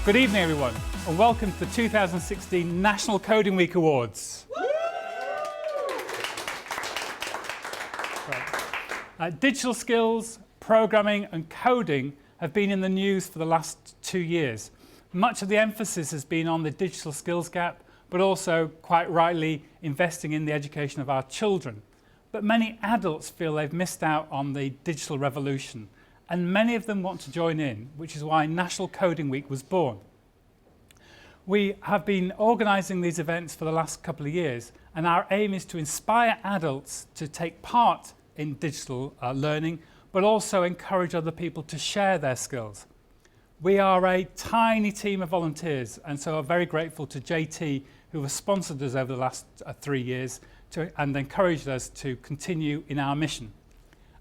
Good evening, everyone, and welcome to the 2016 National Coding Week Awards. Digital skills, programming and coding have been in the news for the last 2 years. Much of the emphasis has been on the digital skills gap, but also, quite rightly, investing in the education of our children. But many adults feel they've missed out on the digital revolution, and many of them want to join in, which is why National Coding Week was born. We have been organising these events for the last couple of years, and our aim is to inspire adults to take part in digital learning, but also encourage other people to share their skills. We are a tiny team of volunteers, and so are very grateful to JT, who has sponsored us over the last 3 years and encouraged us to continue in our mission.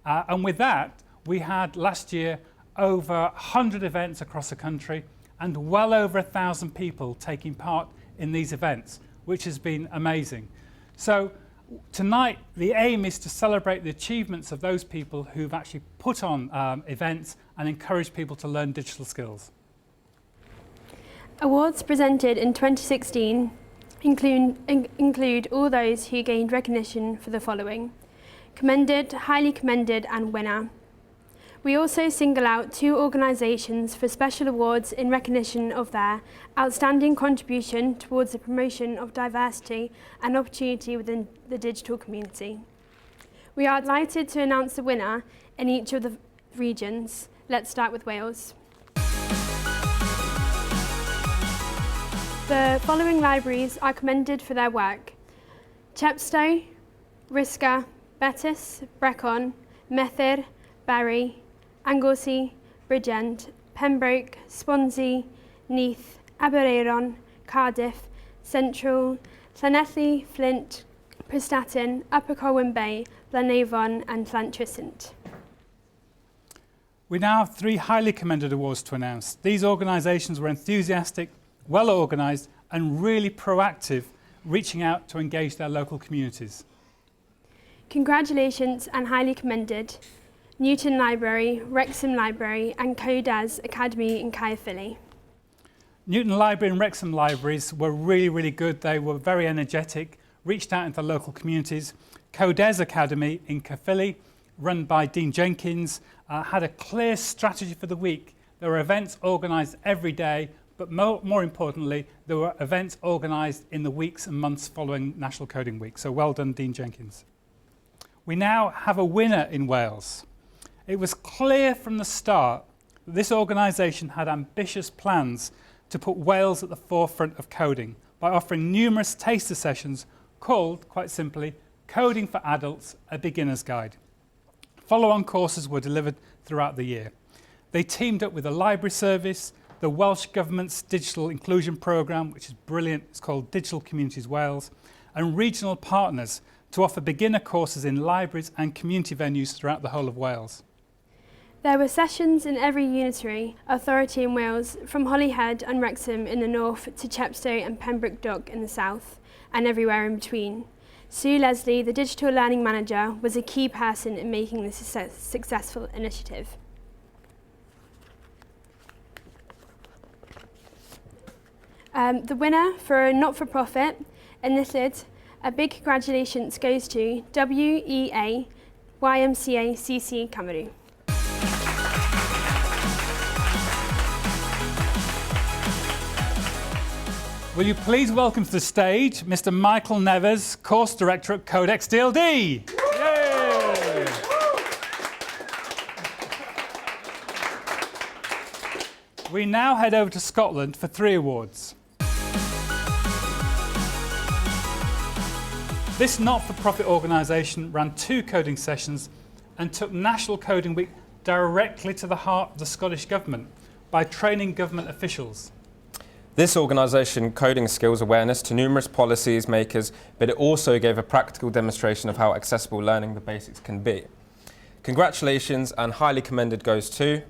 And with that, we had last year over 100 events across the country and well over 1,000 people taking part in these events, which has been amazing. So tonight, the aim is to celebrate the achievements of those people who've actually put on events and encourage people to learn digital skills. Awards presented in 2016 include all those who gained recognition for the following: commended, highly commended and winner. We also single out 2 organisations for special awards in recognition of their outstanding contribution towards the promotion of diversity and opportunity within the digital community. We are delighted to announce the winner in each of the regions. Let's start with Wales. The following libraries are commended for their work: Chepstow, Risca, Betws, Brecon, Merthyr, Bury, Anglesey, Bridgend, Pembroke, Swansea, Neath, Aberaeron, Cardiff, Central, Llanelli, Flint, Prestatyn, Upper Colwyn Bay, Blanavon and Llantrisant. We now have 3 highly commended awards to announce. These organisations were enthusiastic, well organised and really proactive, reaching out to engage their local communities. Congratulations and highly commended Newton Library, Wrexham Library and Codes Academy in Caerphilly. Newton Library and Wrexham Libraries were really good. They were very energetic, reached out into local communities. Codes Academy in Caerphilly, run by Dean Jenkins, had a clear strategy for the week. There were events organised every day, but more importantly, there were events organised in the weeks and months following National Coding Week. So well done, Dean Jenkins. We now have a winner in Wales. It was clear from the start that this organisation had ambitious plans to put Wales at the forefront of coding by offering numerous taster sessions called, quite simply, Coding for Adults, a Beginner's Guide. Follow-on courses were delivered throughout the year. They teamed up with the library service, the Welsh Government's digital inclusion programme, which is brilliant, it's called Digital Communities Wales, and regional partners to offer beginner courses in libraries and community venues throughout the whole of Wales. There were sessions in every unitary authority in Wales, from Holyhead and Wrexham in the north to Chepstow and Pembroke Dock in the south, and everywhere in between. Sue Leslie, the Digital Learning Manager, was a key person in making this a successful initiative. The winner for a not-for-profit enlisted, a big congratulations goes to WEA YMCA CC Cameroon. Will you please welcome to the stage Mr. Michael Neves, Course Director at Codex DLD. Yay! We now head over to Scotland for 3 awards. This not-for-profit organisation ran 2 coding sessions and took National Coding Week directly to the heart of the Scottish Government by training government officials. This organisation coding skills awareness to numerous policies makers, but it also gave a practical demonstration of how accessible learning the basics can be. Congratulations and highly commended goes to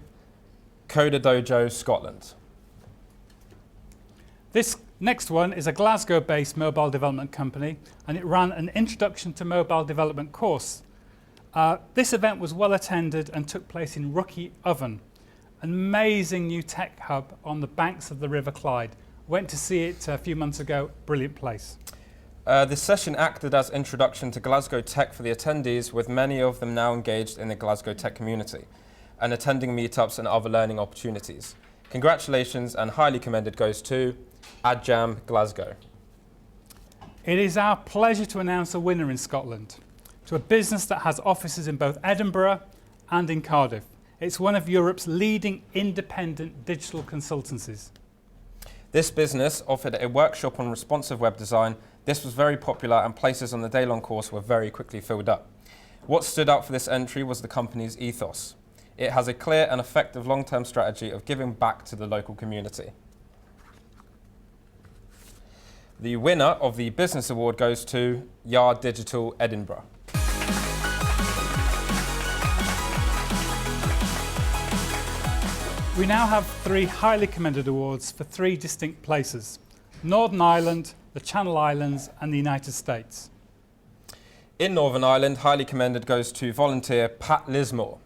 Coder Dojo Scotland. This next one is a Glasgow-based mobile development company, and it ran an Introduction to Mobile Development course. This event was well attended and took place in Rookie Oven. An amazing new tech hub on the banks of the River Clyde. Went to see it a few months ago. Brilliant place. This session acted as introduction to Glasgow Tech for the attendees, with many of them now engaged in the Glasgow Tech community and attending meetups and other learning opportunities. Congratulations and highly commended goes to AdJam Glasgow. It is our pleasure to announce a winner in Scotland, to a business that has offices in both Edinburgh and in Cardiff. It's one of Europe's leading independent digital consultancies. This business offered a workshop on responsive web design. This was very popular and places on the day-long course were very quickly filled up. What stood out for this entry was the company's ethos. It has a clear and effective long-term strategy of giving back to the local community. The winner of the Business Award goes to Yard Digital Edinburgh. We now have 3 highly commended awards for 3 distinct places: Northern Ireland, the Channel Islands and the United States. In Northern Ireland, highly commended goes to volunteer Pat Lismore.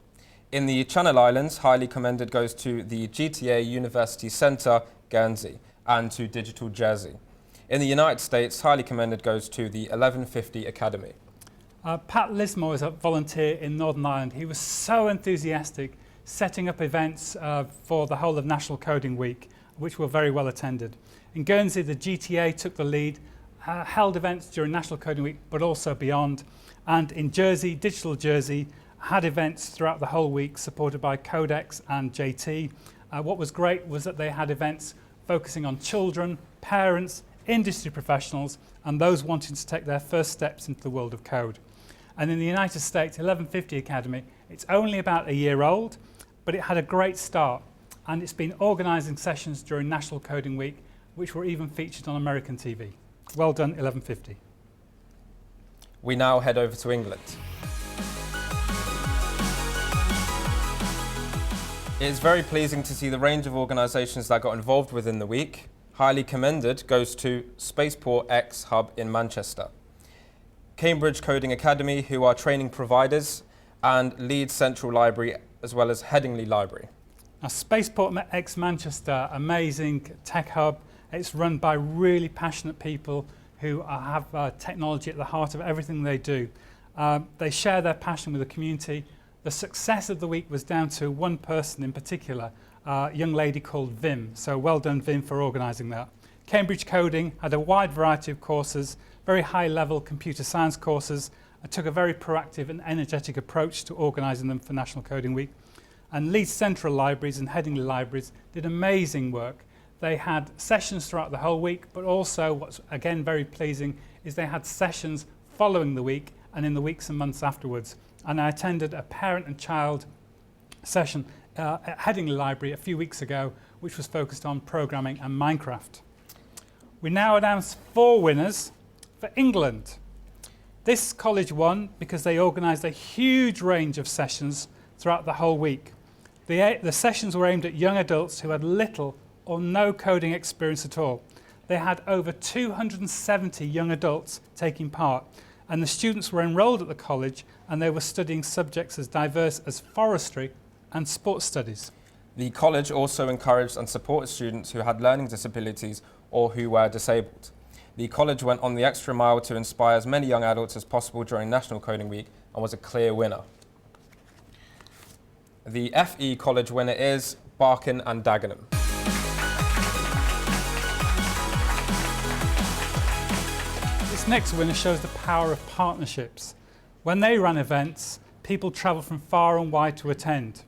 In the Channel Islands, highly commended goes to the GTA University Centre, Guernsey, and to Digital Jersey. In the United States, highly commended goes to the 1150 Academy. Pat Lismore is a volunteer in Northern Ireland. He was so enthusiastic, setting up events for the whole of National Coding Week, which were very well attended. In Guernsey, the GTA took the lead, held events during National Coding Week, but also beyond. And in Jersey, Digital Jersey had events throughout the whole week, supported by Codex and JT. What was great was that they had events focusing on children, parents, industry professionals, and those wanting to take their first steps into the world of code. And in the United States, 1150 Academy, it's only about a year old, but it had a great start, and it's been organising sessions during National Coding Week, which were even featured on American TV. Well done, 1150. We now head over to England. It is very pleasing to see the range of organisations that got involved within the week. Highly commended goes to Spaceport X Hub in Manchester, Cambridge Coding Academy, who are training providers, and Leeds Central Library, as well as Headingley Library. Now, Spaceport X Manchester, amazing tech hub. It's run by really passionate people who have technology at the heart of everything they do. They share their passion with the community. The success of the week was down to one person in particular, a young lady called Vim. So well done, Vim, for organising that. Cambridge Coding had a wide variety of courses, very high-level computer science courses. I took a very proactive and energetic approach to organising them for National Coding Week. And Leeds Central Libraries and Headingley Libraries did amazing work. They had sessions throughout the whole week, but also what's again very pleasing is they had sessions following the week and in the weeks and months afterwards. And I attended a parent and child session at Headingley Library a few weeks ago, which was focused on programming and Minecraft. We now announce 4 winners for England. This college won because they organised a huge range of sessions throughout the whole week. The sessions were aimed at young adults who had little or no coding experience at all. They had over 270 young adults taking part, and the students were enrolled at the college and they were studying subjects as diverse as forestry and sports studies. The college also encouraged and supported students who had learning disabilities or who were disabled. The college went on the extra mile to inspire as many young adults as possible during National Coding Week and was a clear winner. The FE college winner is Barking and Dagenham. This next winner shows the power of partnerships. When they ran events, people travelled from far and wide to attend,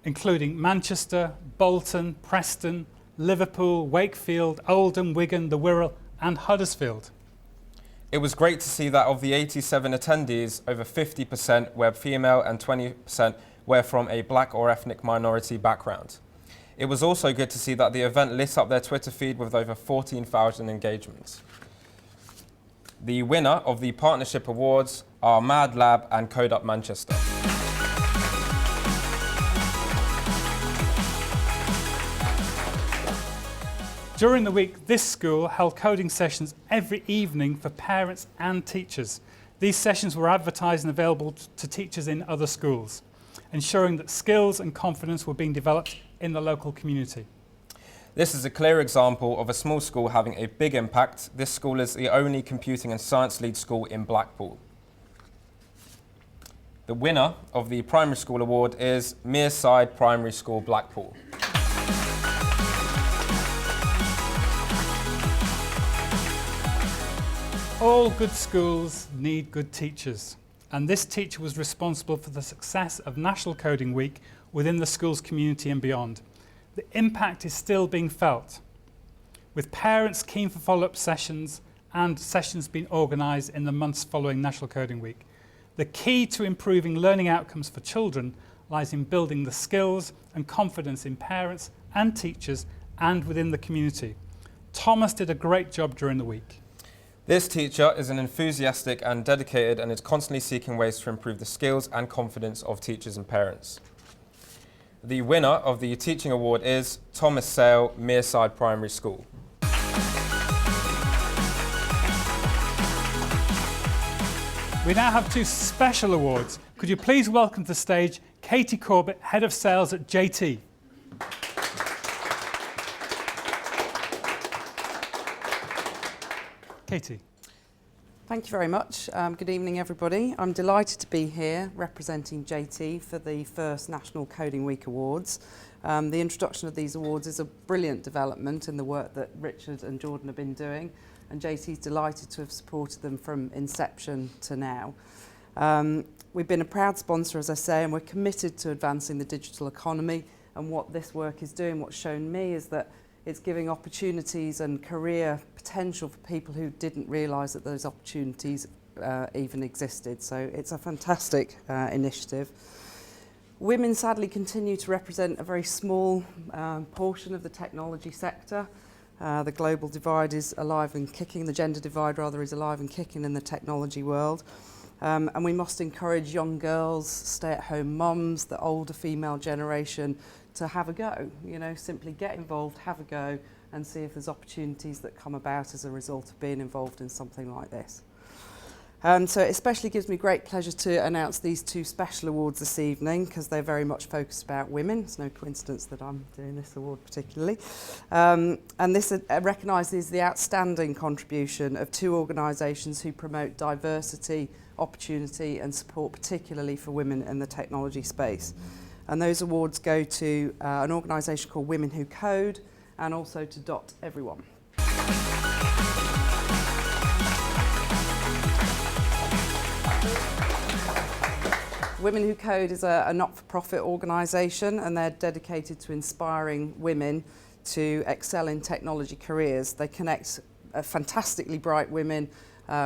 including Manchester, Bolton, Preston, Liverpool, Wakefield, Oldham, Wigan, the Wirral and Huddersfield. It was great to see that of the 87 attendees, over 50% were female and 20% were from a black or ethnic minority background. It was also good to see that the event lit up their Twitter feed with over 14,000 engagements. The winner of the partnership awards are Mad Lab and Code Up Manchester. During the week, this school held coding sessions every evening for parents and teachers. These sessions were advertised and available to teachers in other schools, ensuring that skills and confidence were being developed in the local community. This is a clear example of a small school having a big impact. This school is the only computing and science lead school in Blackpool. The winner of the Primary School Award is Mearside Primary School, Blackpool. All good schools need good teachers, and this teacher was responsible for the success of National Coding Week within the school's community and beyond. The impact is still being felt, with parents keen for follow-up sessions and sessions being organised in the months following National Coding Week. The key to improving learning outcomes for children lies in building the skills and confidence in parents and teachers and within the community. Thomas did a great job during the week. This teacher is an enthusiastic and dedicated and is constantly seeking ways to improve the skills and confidence of teachers and parents. The winner of the Teaching Award is Thomas Sale, Mearside Primary School. We now have two special awards. Could you please welcome to the stage Katie Corbett, Head of Sales at JT. Katie. Thank you very much. Good evening, everybody. I'm delighted to be here representing JT for the first National Coding Week Awards. The introduction of these awards is a brilliant development in the work that Richard and Jordan have been doing, and JT is delighted to have supported them from inception to now. We've been a proud sponsor, as I say, and we're committed to advancing the digital economy, and what this work is doing, what's shown me, is that it's giving opportunities and career potential for people who didn't realise that those opportunities even existed. So it's a fantastic initiative. Women sadly continue to represent a very small portion of the technology sector. The global divide is alive and kicking, the gender divide rather is alive and kicking in the technology world. And we must encourage young girls, stay-at-home mums, the older female generation to have a go, you know, simply get involved, have a go and see if there's opportunities that come about as a result of being involved in something like this. So it especially gives me great pleasure to announce these two special awards this evening because they're very much focused about women. It's no coincidence that I'm doing this award particularly. And this recognises the outstanding contribution of two organisations who promote diversity, opportunity and support particularly for women in the technology space. And those awards go to an organisation called Women Who Code and also to Everyone. Women Who Code is a not-for-profit organisation and they're dedicated to inspiring women to excel in technology careers. They connect fantastically bright women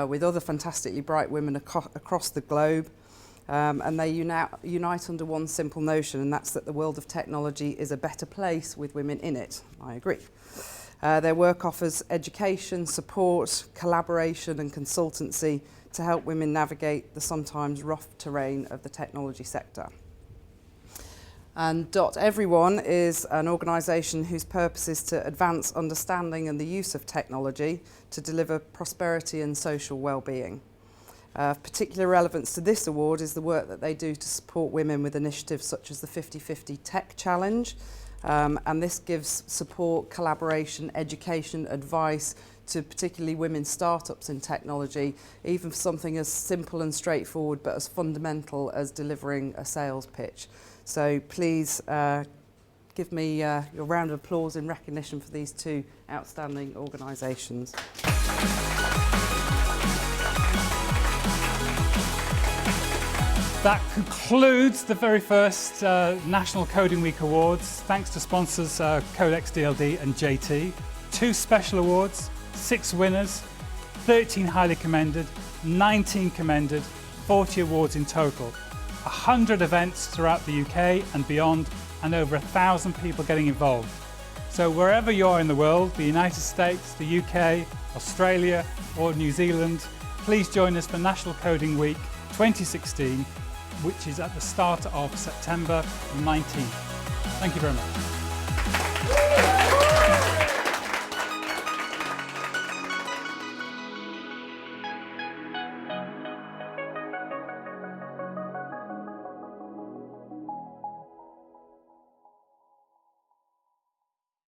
with other fantastically bright women across the globe. And they unite under one simple notion, and that's that the world of technology is a better place with women in it. I agree. Their work offers education, support, collaboration and consultancy to help women navigate the sometimes rough terrain of the technology sector. And Everyone is an organisation whose purpose is to advance understanding and the use of technology to deliver prosperity and social well-being. Particular relevance to this award is the work that they do to support women with initiatives such as the 50/50 Tech Challenge, and this gives support, collaboration, education, advice to particularly women startups in technology, even for something as simple and straightforward but as fundamental as delivering a sales pitch. So please give me your round of applause in recognition for these two outstanding organisations. That concludes the very first National Coding Week Awards. Thanks to sponsors Codex DLD and JT. 2 special awards, 6 winners, 13 highly commended, 19 commended, 40 awards in total. 100 events throughout the UK and beyond, and over 1,000 people getting involved. So wherever you are in the world, the United States, the UK, Australia or New Zealand, please join us for National Coding Week 2016, which is at the start of September 19th. Thank you very much.